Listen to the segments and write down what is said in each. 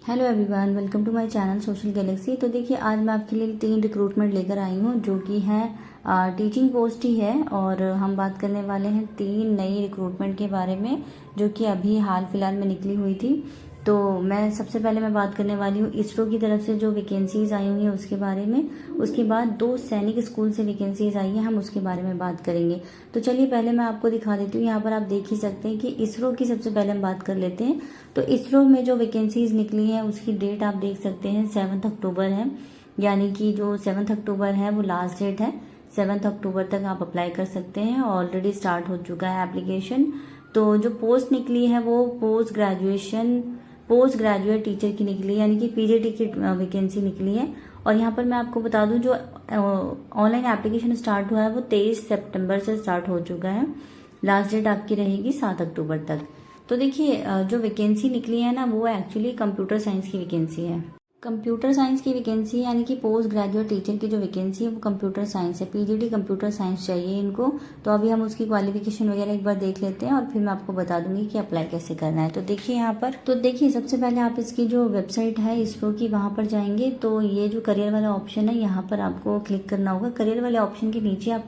Hello everyone, welcome to my channel social galaxy. तो देखिए, आज मैं आपके लिए 3 रिक्रूटमेंट लेकर आई हूँ जो कि हैं टीचिंग पोस्ट ही है। और हम बात करने वाले हैं 3 नई रिक्रूटमेंट के बारे में जो कि अभी हाल फिलहाल में निकली हुई थी। तो मैं सबसे पहले मैं बात करने वाली हूँ इसरो की तरफ से जो वैकेंसीज आई हुई हैं उसके बारे में। उसके बाद 2 सैनिक स्कूल से वैकेंसीज आई हैं, हम उसके बारे में बात करेंगे। तो चलिए पहले मैं आपको दिखा देती हूँ। यहाँ पर आप देख ही सकते हैं कि इसरो की सबसे पहले हम बात कर लेते हैं। तो इसरो में जो वैकेंसीज निकली हैं उसकी डेट आप देख सकते हैं 7 अक्टूबर है, यानी कि जो 7 अक्टूबर है वो लास्ट डेट है। 7 अक्टूबर तक आप अप्लाई कर सकते हैं। ऑलरेडी स्टार्ट हो चुका है एप्लीकेशन। तो जो पोस्ट निकली है वो पोस्ट ग्रेजुएट टीचर की निकली है, यानी कि पीजीटी की वैकेंसी निकली है। और यहाँ पर मैं आपको बता दूं जो ऑनलाइन एप्लीकेशन स्टार्ट हुआ है वो 23 सितंबर से स्टार्ट हो चुका है। लास्ट डेट आपकी रहेगी 7 अक्टूबर तक। तो देखिए, जो वैकेंसी निकली है ना वो एक्चुअली कंप्यूटर साइंस की वैकेंसी है। कंप्यूटर साइंस की वैकेंसी यानी कि पोस्ट ग्रेजुएट टीचर की जो वैकेंसी है वो कंप्यूटर साइंस है। पीजीटी कंप्यूटर साइंस चाहिए इनको। तो अभी हम उसकी क्वालिफिकेशन वगैरह एक बार देख लेते हैं और फिर मैं आपको बता दूंगी कि अप्लाई कैसे करना है। तो देखिए यहाँ पर, तो देखिए सबसे पहले आप इसकी जो वेबसाइट है इसरो की वहाँ पर जाएंगे। तो ये जो करियर वाला ऑप्शन है यहाँ पर आपको क्लिक करना होगा। करियर वाले ऑप्शन के नीचे आप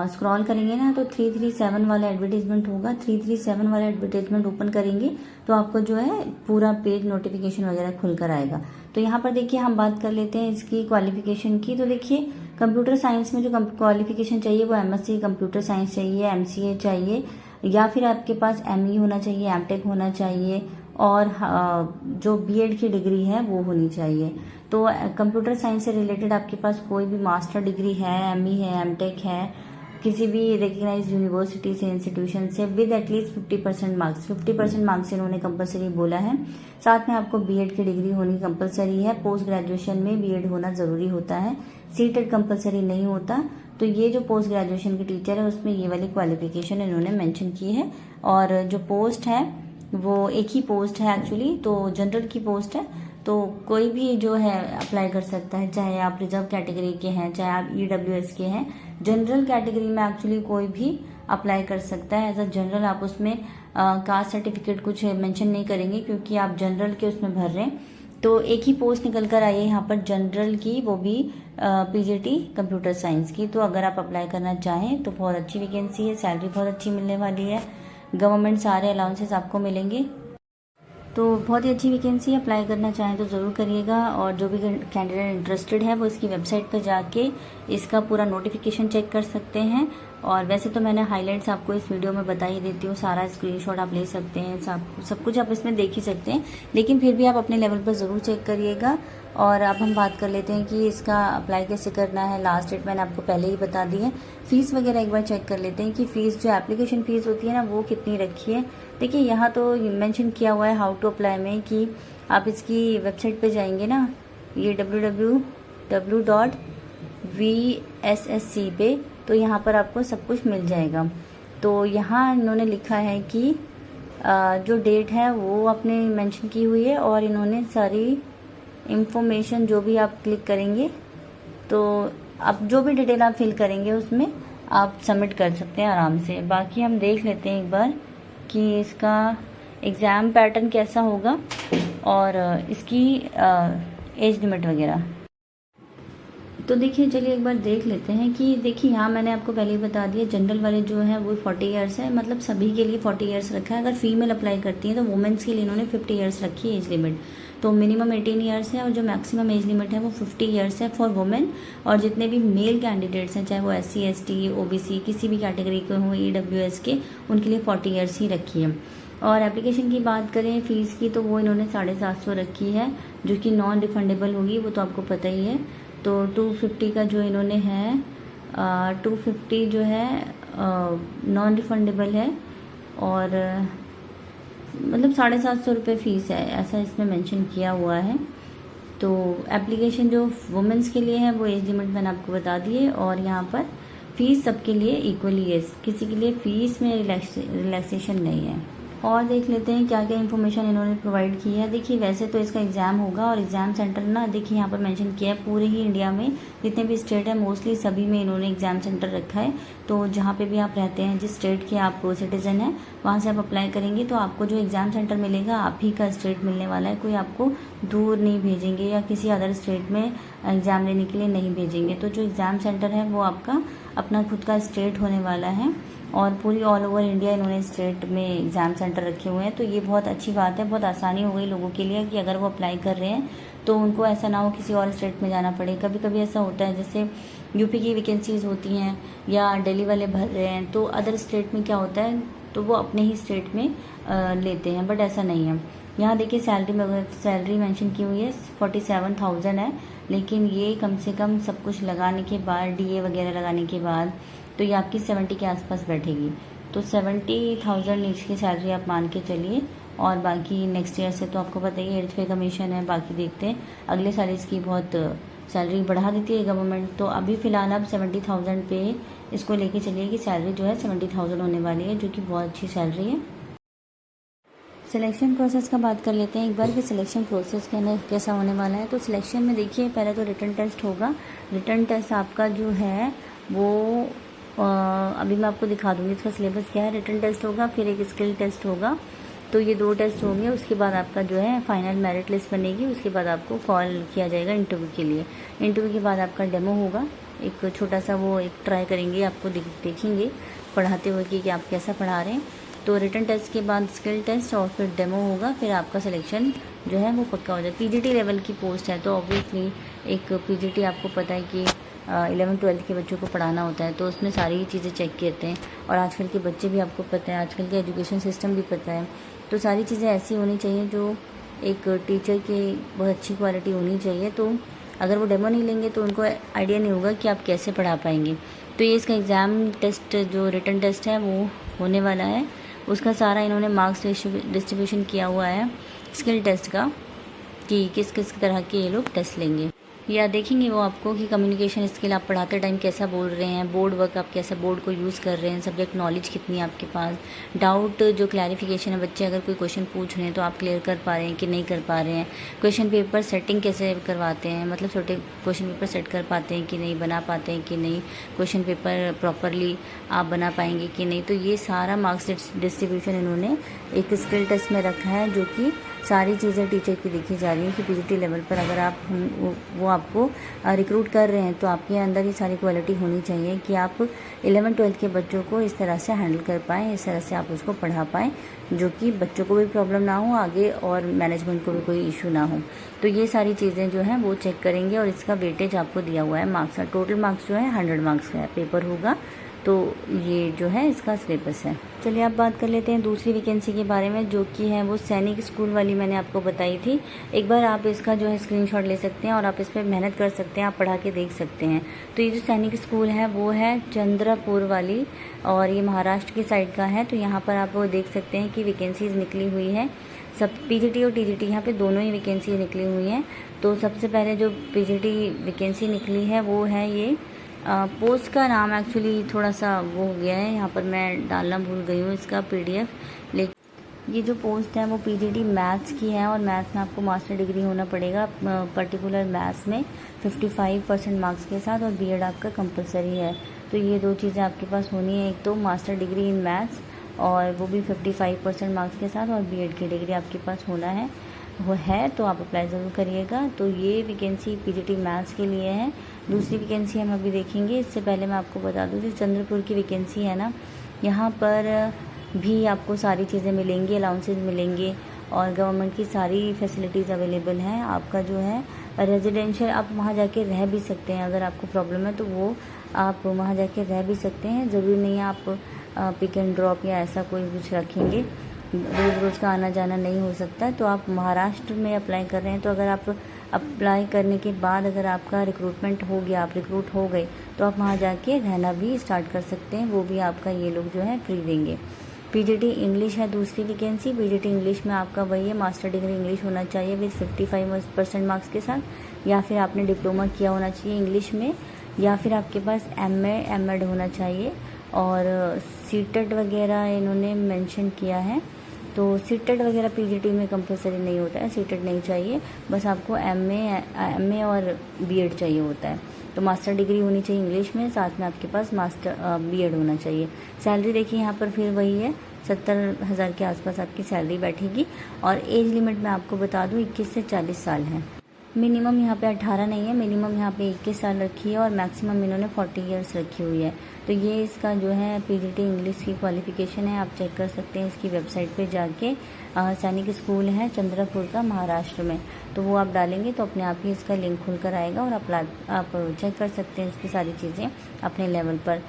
स्क्रॉल करेंगे ना तो 337 वाला एडवर्टीजमेंट होगा। 337 वाला एडवर्टीजमेंट ओपन करेंगे तो आपको जो है पूरा पेज नोटिफिकेशन वगैरह खुलकर आएगा। तो यहाँ पर देखिए हम बात कर लेते हैं इसकी क्वालिफिकेशन की। तो देखिए, कंप्यूटर साइंस में जो क्वालिफिकेशन चाहिए वो एमएससी कंप्यूटर साइंस चाहिए, एमसीए चाहिए, या फिर आपके पास एमई होना चाहिए, एमटेक होना चाहिए, और जो बीएड की डिग्री है वो होनी चाहिए। तो कंप्यूटर साइंस से रिलेटेड आपके पास कोई भी मास्टर डिग्री है, एमई है, एमटेक है, किसी भी रिकग्नाइज्ड यूनिवर्सिटी से, इंस्टीट्यूशन से, विद एटलीस्ट 50% मार्क्स। 50% मार्क्स इन्होंने कंपलसरी बोला है। साथ में आपको बीएड की डिग्री होनी कंपलसरी है। पोस्ट ग्रेजुएशन में बीएड होना जरूरी होता है, सीटेड कंपलसरी नहीं होता। तो ये जो पोस्ट ग्रेजुएशन की टीचर है उसमें ये वाली क्वालिफिकेशन इन्होंने मेंशन की है। और जो पोस्ट है वो एक ही पोस्ट है एक्चुअली, तो जनरल की पोस्ट है। तो कोई भी जो है अप्लाई कर सकता है, चाहे आप रिजर्व कैटेगरी के हैं, चाहे आप ईडब्ल्यूएस के हैं। जनरल कैटेगरी में एक्चुअली कोई भी अप्लाई कर सकता है। एज अ जनरल आप उसमें कास्ट सर्टिफिकेट कुछ मेंशन नहीं करेंगे क्योंकि आप जनरल के उसमें भर रहे हैं। तो एक ही पोस्ट निकल कर आई है यहाँ पर जनरल की, वो भी पीजीटी कंप्यूटर साइंस की। तो अगर आप अप्लाई करना चाहें तो बहुत अच्छी वैकेंसी है, सैलरी बहुत अच्छी मिलने वाली है, गवर्नमेंट सारे अलाउंसेस आपको मिलेंगे। तो बहुत ही अच्छी वैकेंसी है। अप्लाई करना चाहें तो ज़रूर करिएगा। और जो भी कैंडिडेट इंटरेस्टेड है वो इसकी वेबसाइट पर जाके इसका पूरा नोटिफिकेशन चेक कर सकते हैं। और वैसे तो मैंने हाइलाइट्स आपको इस वीडियो में बता ही देती हूँ, सारा स्क्रीनशॉट आप ले सकते हैं, सब कुछ आप इसमें देख ही सकते हैं। लेकिन फिर भी आप अपने लेवल पर ज़रूर चेक करिएगा। और अब हम बात कर लेते हैं कि इसका अप्लाई कैसे करना है। लास्ट डेट मैंने आपको पहले ही बता दी है। फीस वगैरह एक बार चेक कर लेते हैं कि फ़ीस जो एप्लीकेशन फ़ीस होती है ना वो कितनी रखी है। देखिए यहाँ तो मेंशन किया हुआ है हाउ टू अप्लाई में कि आप इसकी वेबसाइट पे जाएंगे ना, ये www.vssc पे, तो यहाँ पर आपको सब कुछ मिल जाएगा। तो यहाँ इन्होंने लिखा है कि जो डेट है वो आपने मेंशन की हुई है, और इन्होंने सारी इंफॉर्मेशन जो भी आप क्लिक करेंगे तो आप जो भी डिटेल आप फिल करेंगे उसमें आप सबमिट कर सकते हैं आराम से। बाकी हम देख लेते हैं एक बार कि इसका एग्ज़ाम पैटर्न कैसा होगा और इसकी एज लिमिट वगैरह। तो देखिए, चलिए एक बार देख लेते हैं कि देखिए यहाँ मैंने आपको पहले ही बता दिया, जनरल वाले जो है वो 40 ईयर्स है, मतलब सभी के लिए 40 ईयर्स रखा है। अगर फीमेल अप्लाई करती है तो वुमेन्स के लिए इन्होंने 50 ईयर्स रखी है एज लिमिट। तो मिनिमम 18 ईयर्स है और जो मैक्सिमम एज लिमिट है वो 50 ईयर्स है फॉर वुमेन। और जितने भी मेल कैंडिडेट्स हैं, चाहे वो SC ST OBC किसी भी कैटेगरी के हों, EWS के, उनके लिए 40 ईयर्स ही रखी है। और एप्लीकेशन की बात करें फ़ीस की तो वो इन्होंने 750 रखी है, जो कि नॉन रिफंडेबल होगी, वो तो आपको पता ही है। तो 250 का जो इन्होंने है 250 जो है नॉन रिफंडेबल है, और मतलब 750 रुपये फ़ीस है, ऐसा इसमें मेंशन किया हुआ है। तो एप्लीकेशन जो वुमेंस के लिए है वो एज लिमिट मैंने आपको बता दी है। और यहाँ पर फ़ीस सबके लिए इक्वली है, किसी के लिए फ़ीस में रिलैक्सेशन नहीं है। और देख लेते हैं क्या क्या इन्फॉर्मेशन इन्होंने प्रोवाइड की है। देखिए वैसे तो इसका एग्ज़ाम होगा और एग्ज़ाम सेंटर ना देखिए यहाँ पर मेंशन किया है पूरे ही इंडिया में जितने भी स्टेट है मोस्टली सभी में इन्होंने एग्ज़ाम सेंटर रखा है। तो जहाँ पे भी आप रहते हैं जिस स्टेट के आप सिटीज़न हैं वहाँ से आप अप्लाई करेंगे तो आपको जो एग्ज़ाम सेंटर मिलेगा आप ही का स्टेट मिलने वाला है। कोई आपको दूर नहीं भेजेंगे या किसी अदर स्टेट में एग्ज़ाम लेने के लिए नहीं भेजेंगे। तो जो एग्ज़ाम सेंटर है वो आपका अपना खुद का स्टेट होने वाला है और पूरी ऑल ओवर इंडिया इन्होंने स्टेट में एग्ज़ाम सेंटर रखे हुए हैं। तो ये बहुत अच्छी बात है, बहुत आसानी हो गई लोगों के लिए कि अगर वो अप्लाई कर रहे हैं तो उनको ऐसा ना हो किसी और स्टेट में जाना पड़े। कभी कभी ऐसा होता है जैसे यूपी की वैकेंसीज़ होती हैं या दिल्ली वाले भर रहे हैं तो अदर स्टेट में क्या होता है तो वो अपने ही स्टेट में लेते हैं, बट ऐसा नहीं है। यहाँ देखिए सैलरी मेंशन की हुई है 47,000 है, लेकिन ये कम से कम सब कुछ लगाने के बाद डीए वगैरह लगाने के बाद तो ये आपकी 70 के आसपास बैठेगी। तो 70,000 ईच की सैलरी आप मान के चलिए और बाकी नेक्स्ट ईयर से तो आपको पता ही हेल्थ पे कमीशन है। बाकी देखते हैं अगले साल इसकी बहुत सैलरी बढ़ा देती है गवर्नमेंट। तो अभी फ़िलहाल आप 70,000 पे इसको लेके चलिए कि सैलरी जो है 70,000 होने वाली है, जो कि बहुत अच्छी सैलरी है। सिलेक्शन प्रोसेस का बात कर लेते हैं एक बार कि सिलेक्शन प्रोसेस के अंदर कैसा होने वाला है। तो सिलेक्शन में देखिए पहले तो रिटन टेस्ट होगा। रिटन टेस्ट आपका जो है वो अभी मैं आपको दिखा दूँगी इसका सिलेबस क्या है। रिटन टेस्ट होगा, फिर एक स्किल टेस्ट होगा, तो ये 2 टेस्ट होंगे। उसके बाद आपका जो है फाइनल मेरिट लिस्ट बनेगी, उसके बाद आपको कॉल किया जाएगा इंटरव्यू के लिए। इंटरव्यू के बाद आपका डेमो होगा, एक छोटा सा वो एक ट्राई करेंगे, आपको देखेंगे पढ़ाते हुए कि आप कैसा पढ़ा रहे हैं। तो रिटन टेस्ट के बाद स्किल टेस्ट और फिर डेमो होगा, फिर आपका सिलेक्शन जो है वो पक्का हो जाए। पीजीटी लेवल की पोस्ट है तो ऑब्वियसली एक पीजीटी आपको पता है कि 11-12 के बच्चों को पढ़ाना होता है, तो उसमें सारी चीज़ें चेक करते हैं। और आजकल के बच्चे भी आपको पता है, आजकल के एजुकेशन सिस्टम भी पता है, तो सारी चीज़ें ऐसी होनी चाहिए जो एक टीचर की बहुत अच्छी क्वालिटी होनी चाहिए। तो अगर वो डेमो नहीं लेंगे तो उनको आइडिया नहीं होगा कि आप कैसे पढ़ा पाएंगे। तो ये इसका एग्ज़ाम टेस्ट जो रिटन टेस्ट है वो होने वाला है, उसका सारा इन्होंने मार्क्स डिस्ट्रीब्यूशन किया हुआ है स्किल टेस्ट का कि किस किस तरह के ये लोग टेस्ट लेंगे। या देखेंगे वो आपको कि कम्युनिकेशन स्किल आप पढ़ाते टाइम कैसा बोल रहे हैं, बोर्ड वर्क आप कैसा बोर्ड को यूज़ कर रहे हैं, सब्जेक्ट नॉलेज कितनी है आपके पास, डाउट जो क्लैरिफिकेशन है, बच्चे अगर कोई क्वेश्चन पूछ रहे हैं तो आप क्लियर कर पा रहे हैं कि नहीं कर पा रहे हैं, क्वेश्चन पेपर सेटिंग कैसे करवाते हैं, मतलब छोटे क्वेश्चन पेपर सेट कर पाते हैं कि नहीं, बना पाते हैं कि नहीं, क्वेश्चन पेपर प्रॉपरली आप बना पाएंगे कि नहीं। तो ये सारा मार्क्स डिस्ट्रीब्यूशन इन्होंने एक स्किल टेस्ट में रखा है, जो कि सारी चीज़ें टीचर की देखी जा रही हैं कि पीजीटी लेवल पर अगर आप वो आपको रिक्रूट कर रहे हैं तो आपके अंदर ये सारी क्वालिटी होनी चाहिए कि आप 11-12 के बच्चों को इस तरह से हैंडल कर पाएँ, इस तरह से आप उसको पढ़ा पाएँ जो कि बच्चों को भी प्रॉब्लम ना हो आगे और मैनेजमेंट को भी कोई इशू ना हो। तो ये सारी चीज़ें जो हैं वो चेक करेंगे और इसका वेटेज आपको दिया हुआ है मार्क्स का। टोटल मार्क्स जो है 100 मार्क्स का पेपर होगा। तो ये जो है इसका सिलेबस है। चलिए आप बात कर लेते हैं दूसरी वैकेंसी के बारे में, जो कि है वो सैनिक स्कूल वाली मैंने आपको बताई थी। एक बार आप इसका जो है स्क्रीनशॉट ले सकते हैं और आप इस पर मेहनत कर सकते हैं, आप पढ़ा के देख सकते हैं। तो ये जो सैनिक स्कूल है वो है चंद्रपुर वाली और ये महाराष्ट्र की साइड का है। तो यहाँ पर आप वो देख सकते हैं कि वैकेंसीज़ निकली हुई है, सब पीजीटी और टीजीटी यहाँ पे दोनों ही वैकेंसी निकली हुई हैं। तो सबसे पहले जो पीजीटी वैकेंसी निकली है वो है ये पोस्ट का नाम एक्चुअली थोड़ा सा वो हो गया है, यहाँ पर मैं डालना भूल गई हूँ इसका पीडीएफ। लेकिन ये जो पोस्ट है वो पीजीटी मैथ्स की है और मैथ्स में आपको मास्टर डिग्री होना पड़ेगा, पर्टिकुलर मैथ्स में 55% मार्क्स के साथ, और बीएड आपका कंपलसरी है। तो ये 2 चीज़ें आपके पास होनी है, एक तो मास्टर डिग्री इन मैथ्स और वो भी 55% मार्क्स के साथ, और बीएड की डिग्री आपके पास होना है वो है, तो आप अप्लाई ज़रूर करिएगा। तो ये वैकेंसी पीजीटी मैथ्स के लिए है। दूसरी वैकेंसी हम अभी देखेंगे, इससे पहले मैं आपको बता दूं जो चंद्रपुर की वैकेंसी है ना, यहाँ पर भी आपको सारी चीज़ें मिलेंगी, अलाउंसेज मिलेंगे और गवर्नमेंट की सारी फैसिलिटीज़ अवेलेबल हैं। आपका जो है रेजिडेंशियल, आप वहाँ जाके रह भी सकते हैं, अगर आपको प्रॉब्लम है तो वो आप वहाँ जाके रह भी सकते हैं। ज़रूरी नहीं है आप पिक एंड ड्रॉप या ऐसा कोई कुछ रखेंगे, रोज़ रोज़ का आना जाना नहीं हो सकता। तो आप महाराष्ट्र में अप्लाई कर रहे हैं, तो अगर आप अप्लाई करने के बाद अगर आपका रिक्रूटमेंट हो गया, आप रिक्रूट हो गए, तो आप वहाँ जाके रहना भी स्टार्ट कर सकते हैं, वो भी आपका ये लोग जो है फ्री देंगे। पीजीटी इंग्लिश है दूसरी वैकेंसी। पीजीटी इंग्लिश में आपका वही है, मास्टर डिग्री इंग्लिश होना चाहिए विद 55% मार्क्स के साथ, या फिर आपने डिप्लोमा किया होना चाहिए इंग्लिश में, या फिर आपके पास एमएड होना चाहिए। और सीटेट वगैरह इन्होंने मेंशन किया है, तो सीटेड वगैरह पीजीटी में कंपलसरी नहीं होता है, सीटेड नहीं चाहिए, बस आपको एमए और बीएड चाहिए होता है। तो मास्टर डिग्री होनी चाहिए इंग्लिश में, साथ में आपके पास मास्टर बीएड होना चाहिए। सैलरी देखिए यहाँ पर फिर वही है, 70,000 के आसपास आपकी सैलरी बैठेगी। और एज लिमिट मैं आपको बता दूँ 21 से 40 साल है। मिनिमम यहाँ पे 18 नहीं है, मिनिमम यहाँ पे 21 साल रखी है और मैक्सिमम इन्होंने 40 इयर्स रखी हुई है। तो ये इसका जो है पीजीटी इंग्लिश की क्वालिफिकेशन है, आप चेक कर सकते हैं इसकी वेबसाइट पे जाके। सैनिक स्कूल है चंद्रपुर का, महाराष्ट्र में, तो वो आप डालेंगे तो अपने आप ही इसका लिंक खुल कर आएगा और आप चेक कर सकते हैं इसकी सारी चीज़ें अपने लेवल पर।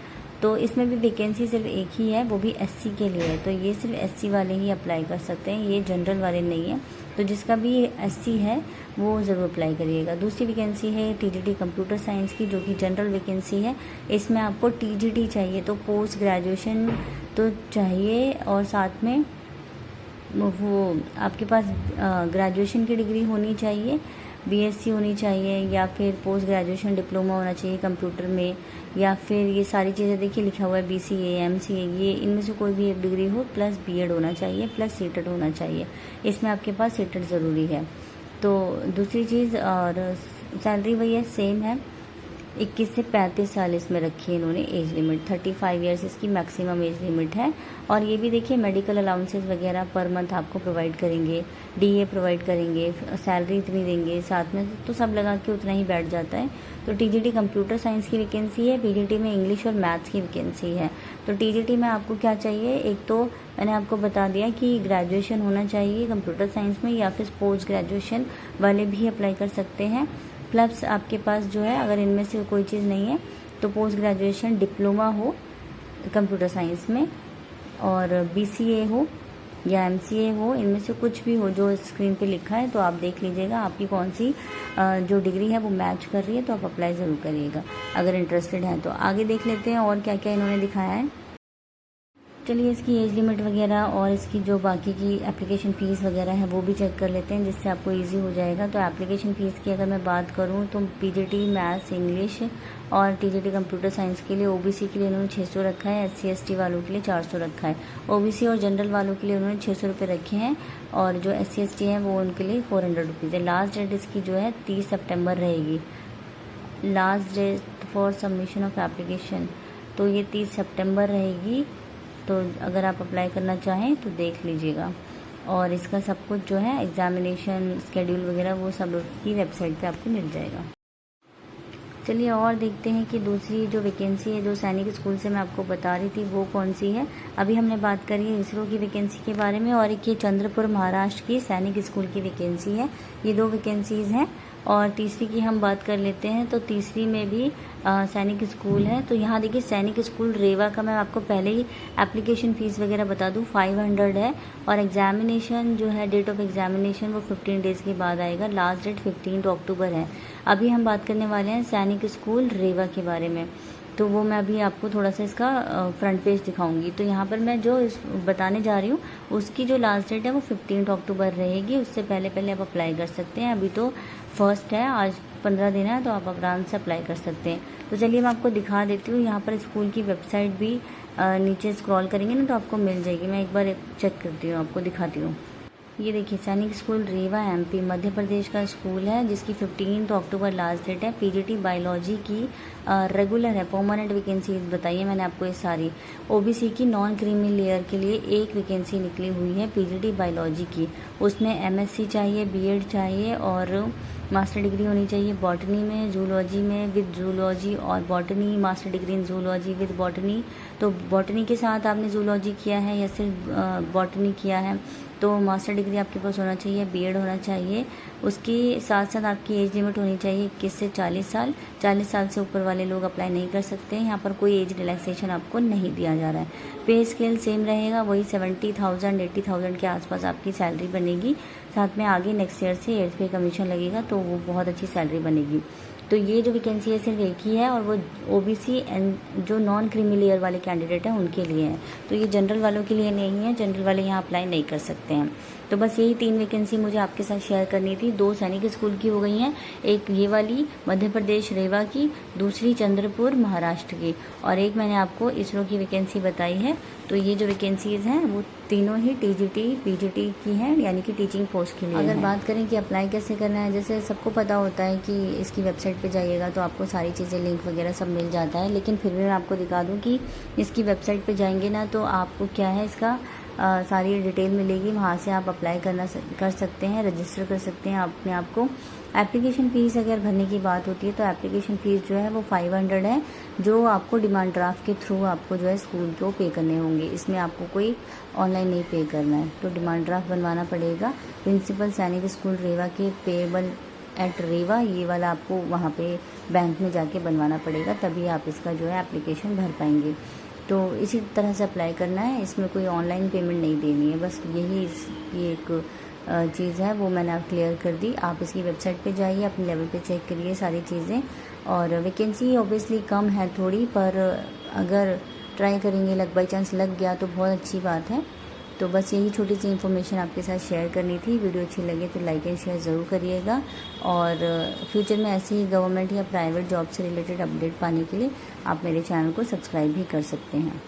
तो इसमें भी वैकेंसी सिर्फ एक ही है, वो भी एससी के लिए है, तो ये सिर्फ एससी वाले ही अप्लाई कर सकते हैं, ये जनरल वाले नहीं है। तो जिसका भी एससी है वो ज़रूर अप्लाई करिएगा। दूसरी वैकेंसी है टीजीटी कंप्यूटर साइंस की, जो कि जनरल वैकेंसी है। इसमें आपको टीजीटी चाहिए, तो पोस्ट ग्रेजुएशन तो चाहिए और साथ में वो आपके पास ग्रेजुएशन की डिग्री होनी चाहिए, बीएससी होनी चाहिए, या फिर पोस्ट ग्रेजुएशन डिप्लोमा होना चाहिए कंप्यूटर में, या फिर ये सारी चीज़ें देखिए लिखा हुआ है बीसीए, एमसीए, ये इनमें से कोई भी एक डिग्री हो, प्लस बीएड होना चाहिए, प्लस सीटेड होना चाहिए। इसमें आपके पास सीटेड ज़रूरी है। तो दूसरी चीज़, और सैलरी वही है, सेम है, 21 से 35 साल इसमें रखी है इन्होंने एज लिमिट, 35 इयर्स इसकी मैक्सिमम एज लिमिट है। और ये भी देखिए मेडिकल अलाउंसेस वगैरह पर मंथ आपको प्रोवाइड करेंगे, डीए प्रोवाइड करेंगे, सैलरी इतनी देंगे, साथ में तो सब लगा के उतना ही बैठ जाता है। तो टीजीटी कंप्यूटर साइंस की वैकेंसी है, पीजीटी में इंग्लिश और मैथ्स की वैकेंसी है। तो टीजीटी में आपको क्या चाहिए, एक तो मैंने आपको बता दिया कि ग्रेजुएशन होना चाहिए कंप्यूटर साइंस में, या फिर पोस्ट ग्रेजुएशन वाले भी अप्लाई कर सकते हैं। प्लस आपके पास जो है, अगर इनमें से कोई चीज़ नहीं है तो पोस्ट ग्रेजुएशन डिप्लोमा हो कंप्यूटर साइंस में, और बीसीए हो या एमसीए हो, इनमें से कुछ भी हो जो स्क्रीन पे लिखा है। तो आप देख लीजिएगा आपकी कौन सी जो डिग्री है वो मैच कर रही है, तो आप अप्लाई ज़रूर करिएगा अगर इंटरेस्टेड हैं। तो आगे देख लेते हैं और क्या क्या इन्होंने दिखाया है। चलिए इसकी एज लिमिट वगैरह और इसकी जो बाकी की एप्लीकेशन फ़ीस वगैरह है वो भी चेक कर लेते हैं, जिससे आपको इजी हो जाएगा। तो एप्लीकेशन फ़ीस की अगर मैं बात करूं तो पीजीटी मैथ्स, इंग्लिश और टीजीटी कंप्यूटर साइंस के लिए ओबीसी के लिए उन्होंने 600 रखा है, एससी एसटी वालों के लिए 400 रखा है। ओबीसी और जनरल वालों के लिए उन्होंने 600 रुपये रखे हैं, और जो एससी एसटी हैं वो उनके लिए 400 रुपीज़ है। लास्ट डेट इसकी जो है 30 सितंबर रहेगी, last date for submission of application, तो ये 30 सितंबर रहेगी। तो अगर आप अप्लाई करना चाहें तो देख लीजिएगा। और इसका सब कुछ जो है एग्जामिनेशन स्केड्यूल वगैरह वो सब उसकी वेबसाइट पे आपको मिल जाएगा। चलिए और देखते हैं कि दूसरी जो वैकेंसी है जो सैनिक स्कूल से मैं आपको बता रही थी वो कौन सी है। अभी हमने बात करी है इसरो की वैकेंसी के बारे में, और एक ये चंद्रपुर महाराष्ट्र की सैनिक स्कूल की वैकेंसी है। ये दो वैकेंसीज़ हैं। और तीसरी की हम बात कर लेते हैं, तो तीसरी में भी सैनिक स्कूल है। तो यहाँ देखिए सैनिक स्कूल रेवा का मैं आपको पहले ही एप्लीकेशन फ़ीस वगैरह बता दूँ, 500 है। और एग्जामिनेशन जो है, डेट ऑफ एग्जामिनेशन वो 15 डेज़ के बाद आएगा, लास्ट डेट 15 अक्टूबर है। अभी हम बात करने वाले हैं सैनिक स्कूल रेवा के बारे में, तो वो मैं अभी आपको थोड़ा सा इसका फ्रंट पेज दिखाऊंगी। तो यहाँ पर मैं जो बताने जा रही हूँ उसकी जो लास्ट डेट है वो 15 अक्टूबर रहेगी, उससे पहले पहले आप अप्लाई कर सकते हैं। अभी तो फर्स्ट है, आज 15 दिन है, तो आप आराम से अप्लाई कर सकते हैं। तो चलिए मैं आपको दिखा देती हूँ। यहाँ पर स्कूल की वेबसाइट भी नीचे स्क्रॉल करेंगे ना तो आपको मिल जाएगी। मैं एक बार चेक करती हूँ, आपको दिखाती हूँ। ये देखिए सैनिक स्कूल रेवा एमपी मध्य प्रदेश का स्कूल है, जिसकी 15 अक्टूबर लास्ट डेट है। पीजीटी बायोलॉजी की रेगुलर है, परमानेंट वैकेंसी बताइए मैंने आपको ये सारी। ओबीसी की नॉन क्रीमी लेयर के लिए एक वैकेंसी निकली हुई है पीजीटी बायोलॉजी की, उसमें एमएससी चाहिए, बीएड चाहिए और मास्टर डिग्री होनी चाहिए बॉटनी में, जूलॉजी में विद जूलॉजी, और botany master degree in zoology with botany. तो बॉटनी के साथ आपने जूलॉजी किया है या सिर्फ बॉटनी किया है तो मास्टर डिग्री आपके पास होना चाहिए, बीएड होना चाहिए। उसके साथ साथ आपकी एज लिमिट होनी चाहिए 21 से 40 साल। 40 साल से ऊपर वाले लोग अप्लाई नहीं कर सकते हैं। यहाँ पर कोई एज रिलैक्सेशन आपको नहीं दिया जा रहा है। पे स्केल सेम रहेगा, वही 70,000 80,000 के आसपास आपकी सैलरी बनेगी। साथ में आगे नेक्स्ट ईयर से 8th पे कमीशन लगेगा, तो वो बहुत अच्छी सैलरी बनेगी। तो ये जो वैकेंसी है सिर्फ एक ही है और वो ओबीसी एंड जो नॉन क्रीमी लेयर वाले कैंडिडेट हैं उनके लिए है। तो ये जनरल वालों के लिए नहीं है, जनरल वाले यहाँ अप्लाई नहीं कर सकते हैं। तो बस यही 3 वैकेंसी मुझे आपके साथ शेयर करनी थी। 2 सैनिक स्कूल की हो गई हैं, एक ये वाली मध्य प्रदेश रेवा की, दूसरी चंद्रपुर महाराष्ट्र की, और एक मैंने आपको इसरो की वैकेंसी बताई है। तो ये जो वैकेंसीज़ हैं वो तीनों ही टीजीटी पीजीटी की हैं, यानी कि टीचिंग पोस्ट के लिए। अगर बात करें कि अप्लाई कैसे करना है, जैसे सबको पता होता है कि इसकी वेबसाइट पे जाइएगा तो आपको सारी चीज़ें लिंक वगैरह सब मिल जाता है, लेकिन फिर भी मैं आपको दिखा दूँ कि इसकी वेबसाइट पे जाएंगे ना तो आपको क्या है इसका सारी डिटेल मिलेगी। वहाँ से आप अप्लाई कर सकते हैं, रजिस्टर कर सकते हैं अपने आप को। एप्लीकेशन फ़ीस अगर भरने की बात होती है तो एप्लीकेशन फ़ीस जो है वो 500 है, जो आपको डिमांड ड्राफ्ट के थ्रू आपको जो है स्कूल को पे करने होंगे। इसमें आपको कोई ऑनलाइन नहीं पे करना है। तो डिमांड ड्राफ्ट बनवाना पड़ेगा। प्रिंसिपल सैनिक स्कूल रेवा के पेएबल एट रेवा, ये वाला आपको वहाँ पे बैंक में जाके बनवाना पड़ेगा, तभी आप इसका जो है एप्लीकेशन भर पाएंगे। तो इसी तरह से अप्लाई करना है, इसमें कोई ऑनलाइन पेमेंट नहीं देनी है। बस यही इसकी एक चीज़ है, वो मैंने आप क्लियर कर दी। आप इसकी वेबसाइट पे जाइए, अपने लेवल पे चेक करिए सारी चीज़ें। और वैकेंसी ऑब्वियसली कम है थोड़ी, पर अगर ट्राई करेंगे, लग बाई चांस लग गया तो बहुत अच्छी बात है। तो बस यही छोटी सी इन्फॉर्मेशन आपके साथ शेयर करनी थी। वीडियो अच्छी लगे तो लाइक एंड शेयर ज़रूर करिएगा। और फ्यूचर में ऐसे ही गवर्नमेंट या प्राइवेट जॉब से रिलेटेड अपडेट पाने के लिए आप मेरे चैनल को सब्सक्राइब भी कर सकते हैं।